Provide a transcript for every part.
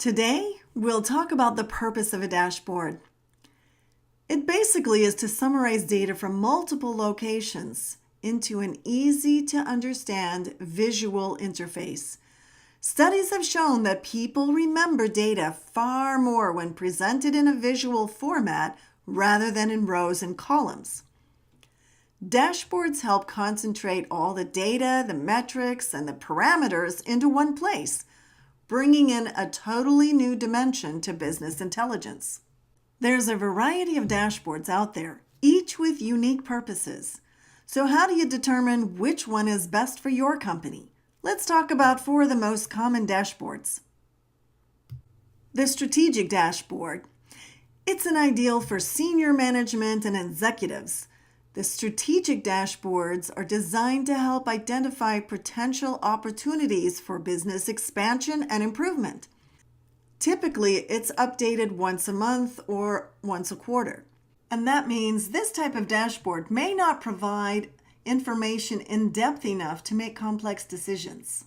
Today, we'll talk about the purpose of a dashboard. It basically is to summarize data from multiple locations into an easy-to-understand visual interface. Studies have shown that people remember data far more when presented in a visual format rather than in rows and columns. Dashboards help concentrate all the data, the metrics, and the parameters into one place, bringing in a totally new dimension to business intelligence. There's a variety of dashboards out there, each with unique purposes. So how do you determine which one is best for your company? Let's talk about 4 of the most common dashboards. The strategic dashboard. It's an ideal for senior management and executives. The strategic dashboards are designed to help identify potential opportunities for business expansion and improvement. Typically, it's updated once a month or once a quarter. And that means this type of dashboard may not provide information in depth enough to make complex decisions.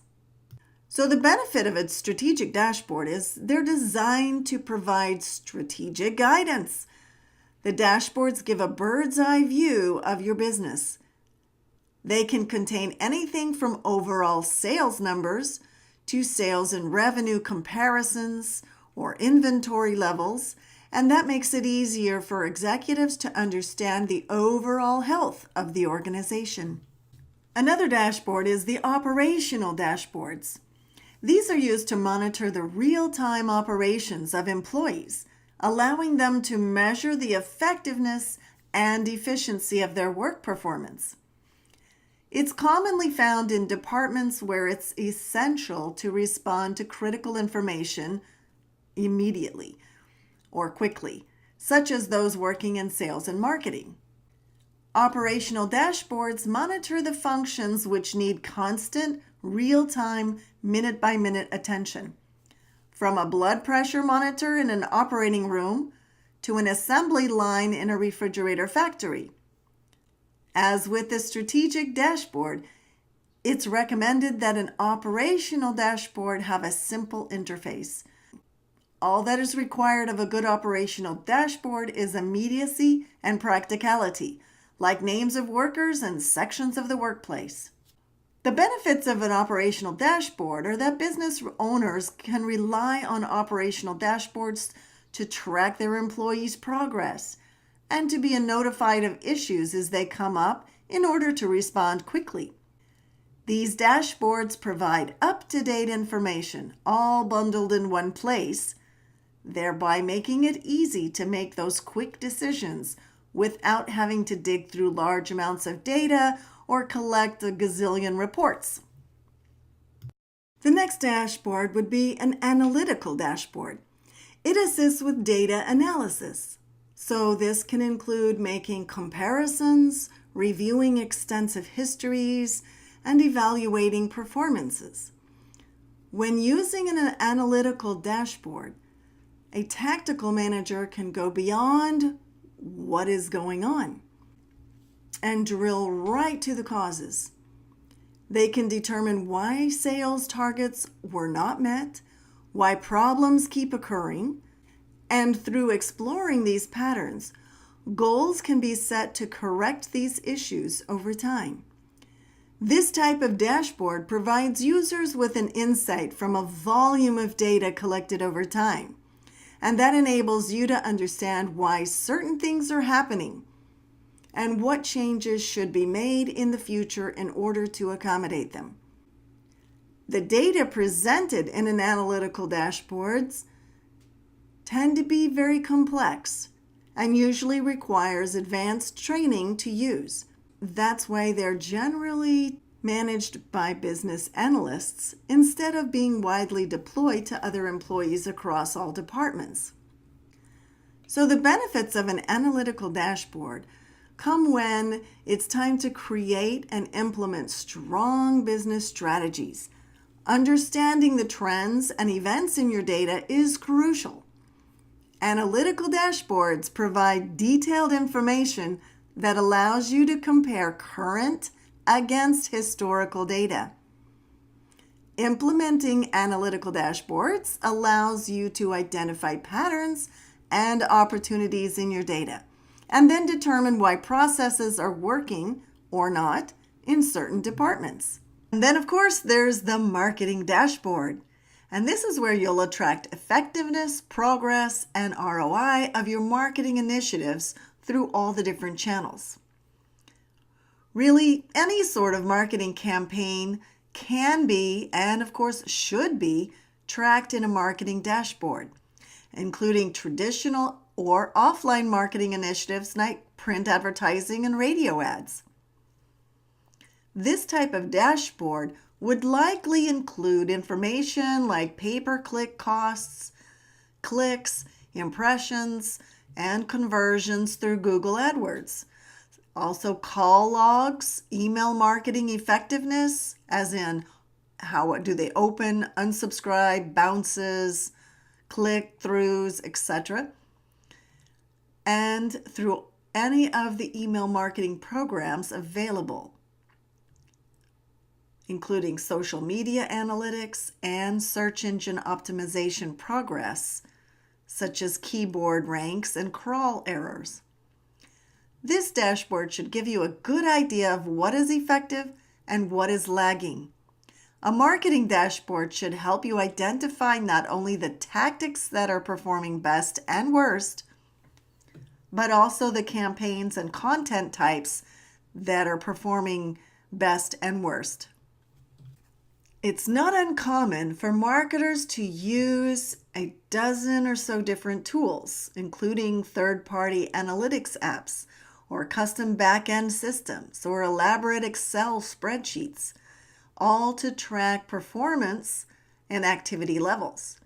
So the benefit of a strategic dashboard is they're designed to provide strategic guidance. The dashboards give a bird's eye view of your business. They can contain anything from overall sales numbers to sales and revenue comparisons or inventory levels, and that makes it easier for executives to understand the overall health of the organization. Another dashboard is the operational dashboards. These are used to monitor the real-time operations of employees, allowing them to measure the effectiveness and efficiency of their work performance. It's commonly found in departments where it's essential to respond to critical information immediately or quickly, such as those working in sales and marketing. Operational dashboards monitor the functions which need constant, real-time, minute-by-minute attention. From a blood pressure monitor in an operating room to an assembly line in a refrigerator factory. As with the strategic dashboard, it's recommended that an operational dashboard have a simple interface. All that is required of a good operational dashboard is immediacy and practicality, like names of workers and sections of the workplace. The benefits of an operational dashboard are that business owners can rely on operational dashboards to track their employees' progress and to be notified of issues as they come up in order to respond quickly. These dashboards provide up-to-date information, all bundled in one place, thereby making it easy to make those quick decisions without having to dig through large amounts of data or collect a gazillion reports. The next dashboard would be an analytical dashboard. It assists with data analysis. So this can include making comparisons, reviewing extensive histories, and evaluating performances. When using an analytical dashboard, a tactical manager can go beyond what is going on and drill right to the causes. They can determine why sales targets were not met, why problems keep occurring, and through exploring these patterns, goals can be set to correct these issues over time. This type of dashboard provides users with an insight from a volume of data collected over time, and that enables you to understand why certain things are happening and what changes should be made in the future in order to accommodate them. The data presented in an analytical dashboards tend to be very complex and usually requires advanced training to use. That's why they're generally managed by business analysts instead of being widely deployed to other employees across all departments. So the benefits of an analytical dashboard come when it's time to create and implement strong business strategies. Understanding the trends and events in your data is crucial. Analytical dashboards provide detailed information that allows you to compare current against historical data. Implementing analytical dashboards allows you to identify patterns and opportunities in your data, and then determine why processes are working or not in certain departments. And then, of course, there's the marketing dashboard. And this is where you'll attract effectiveness, progress, and ROI of your marketing initiatives through all the different channels. Really, any sort of marketing campaign can be, and of course should be, tracked in a marketing dashboard, including traditional or offline marketing initiatives like print advertising and radio ads. This type of dashboard would likely include information like pay-per-click costs, clicks, impressions, and conversions through Google AdWords. Also call logs, email marketing effectiveness, as in how do they open, unsubscribe, bounces, click-throughs, etc. And through any of the email marketing programs available, including social media analytics and search engine optimization progress, such as keyboard ranks and crawl errors. This dashboard should give you a good idea of what is effective and what is lagging. A marketing dashboard should help you identify not only the tactics that are performing best and worst, but also the campaigns and content types that are performing best and worst. It's not uncommon for marketers to use a dozen or so different tools, including third-party analytics apps, or custom back-end systems, or elaborate Excel spreadsheets, all to track performance and activity levels.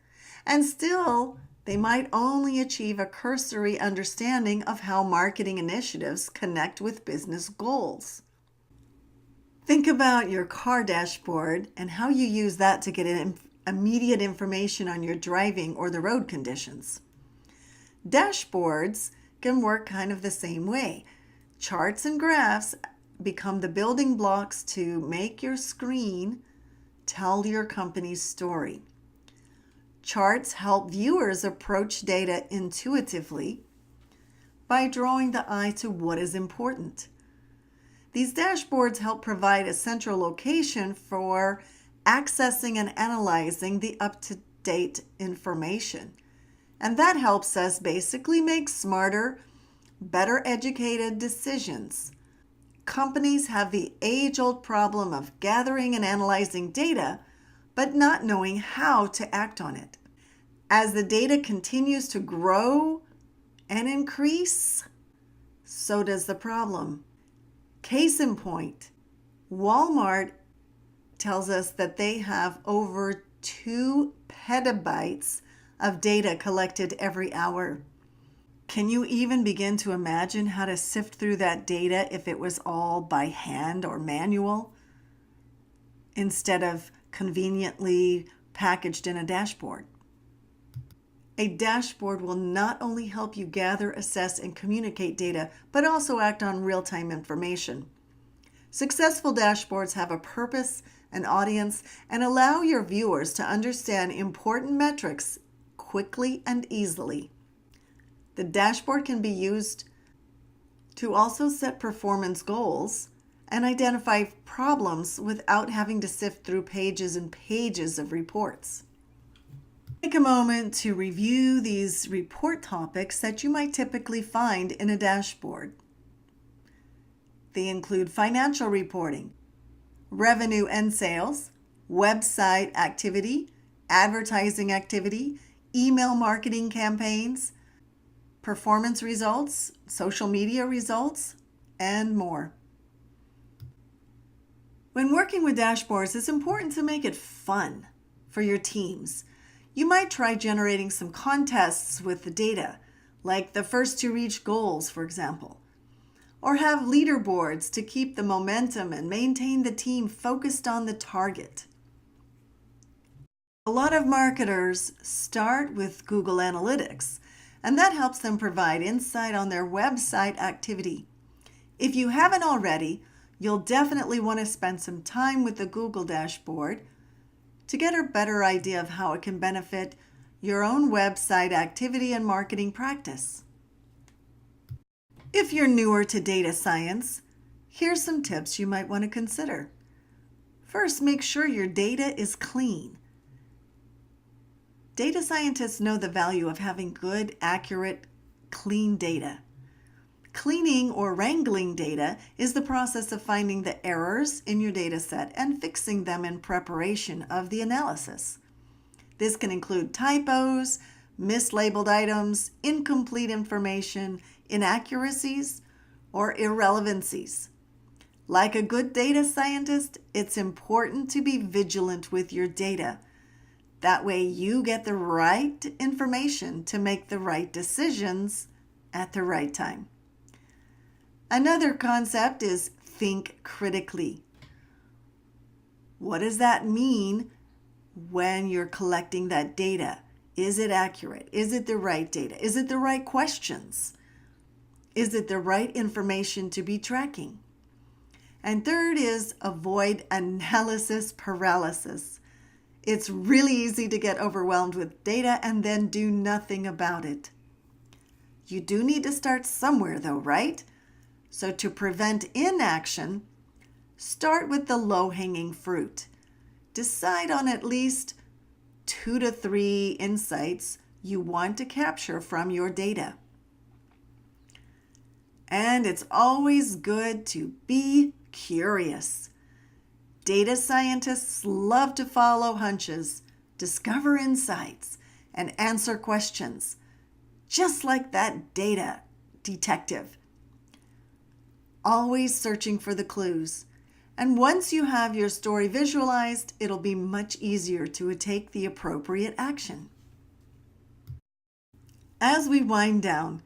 And still, they might only achieve a cursory understanding of how marketing initiatives connect with business goals. Think about your car dashboard and how you use that to get immediate information on your driving or the road conditions. Dashboards can work kind of the same way. Charts and graphs become the building blocks to make your screen tell your company's story. Charts help viewers approach data intuitively by drawing the eye to what is important. These dashboards help provide a central location for accessing and analyzing the up-to-date information. And that helps us basically make smarter, better educated decisions. Companies have the age-old problem of gathering and analyzing data, but not knowing how to act on it. As the data continues to grow and increase, so does the problem. Case in point, Walmart tells us that they have over 2 petabytes of data collected every hour. Can you even begin to imagine how to sift through that data if it was all by hand or manual instead of conveniently packaged in a dashboard? A dashboard will not only help you gather, assess, and communicate data, but also act on real-time information. Successful dashboards have a purpose, an audience, and allow your viewers to understand important metrics quickly and easily. The dashboard can be used to also set performance goals and identify problems without having to sift through pages and pages of reports. Take a moment to review these report topics that you might typically find in a dashboard. They include financial reporting, revenue and sales, website activity, advertising activity, email marketing campaigns, performance results, social media results, and more. When working with dashboards, it's important to make it fun for your teams. You might try generating some contests with the data, like the first to reach goals, for example, or have leaderboards to keep the momentum and maintain the team focused on the target. A lot of marketers start with Google Analytics, and that helps them provide insight on their website activity. If you haven't already, you'll definitely want to spend some time with the Google dashboard to get a better idea of how it can benefit your own website activity and marketing practice. If you're newer to data science, here's some tips you might want to consider. First, make sure your data is clean. Data scientists know the value of having good, accurate, clean data. Cleaning or wrangling data is the process of finding the errors in your data set and fixing them in preparation of the analysis. This can include typos, mislabeled items, incomplete information, inaccuracies, or irrelevancies. Like a good data scientist, it's important to be vigilant with your data. That way you get the right information to make the right decisions at the right time. Another concept is think critically. What does that mean when you're collecting that data? Is it accurate? Is it the right data? Is it the right questions? Is it the right information to be tracking? And third is avoid analysis paralysis. It's really easy to get overwhelmed with data and then do nothing about it. You do need to start somewhere though, right? So to prevent inaction, start with the low-hanging fruit. Decide on at least 2 to 3 insights you want to capture from your data. And it's always good to be curious. Data scientists love to follow hunches, discover insights, and answer questions, just like that data detective. Always searching for the clues. And once you have your story visualized, it'll be much easier to take the appropriate action. As we wind down,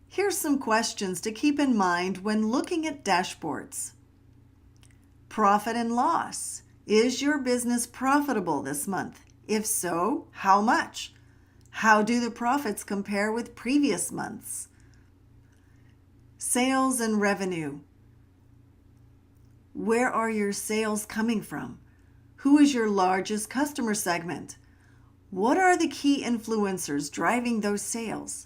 here's some questions to keep in mind when looking at dashboards. Profit and loss. Is your business profitable this month? If so, how much? How do the profits compare with previous months? Sales and revenue. Where are your sales coming from? Who is your largest customer segment? What are the key influencers driving those sales?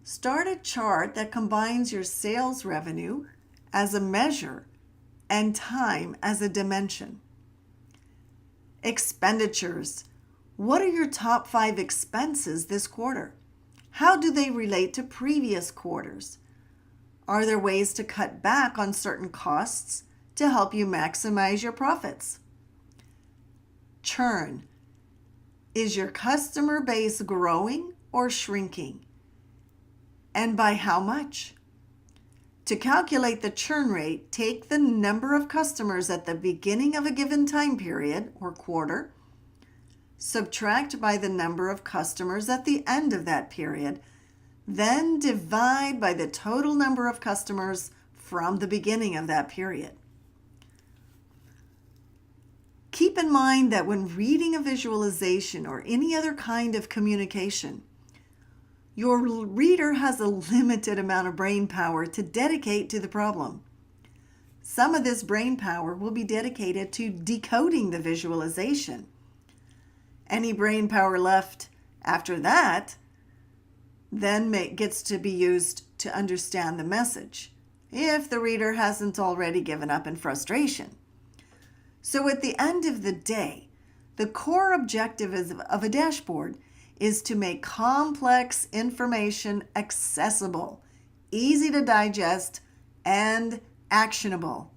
Start a chart that combines your sales revenue as a measure and time as a dimension. Expenditures. What are your top 5 expenses this quarter? How do they relate to previous quarters? Are there ways to cut back on certain costs to help you maximize your profits? Churn. Is your customer base growing or shrinking? And by how much? To calculate the churn rate, take the number of customers at the beginning of a given time period or quarter, subtract by the number of customers at the end of that period, then divide by the total number of customers from the beginning of that period. Keep in mind that when reading a visualization or any other kind of communication, your reader has a limited amount of brain power to dedicate to the problem. Some of this brain power will be dedicated to decoding the visualization. Any brain power left after that then gets to be used to understand the message, if the reader hasn't already given up in frustration. So at the end of the day, the core objective of a dashboard is to make complex information accessible, easy to digest, and actionable.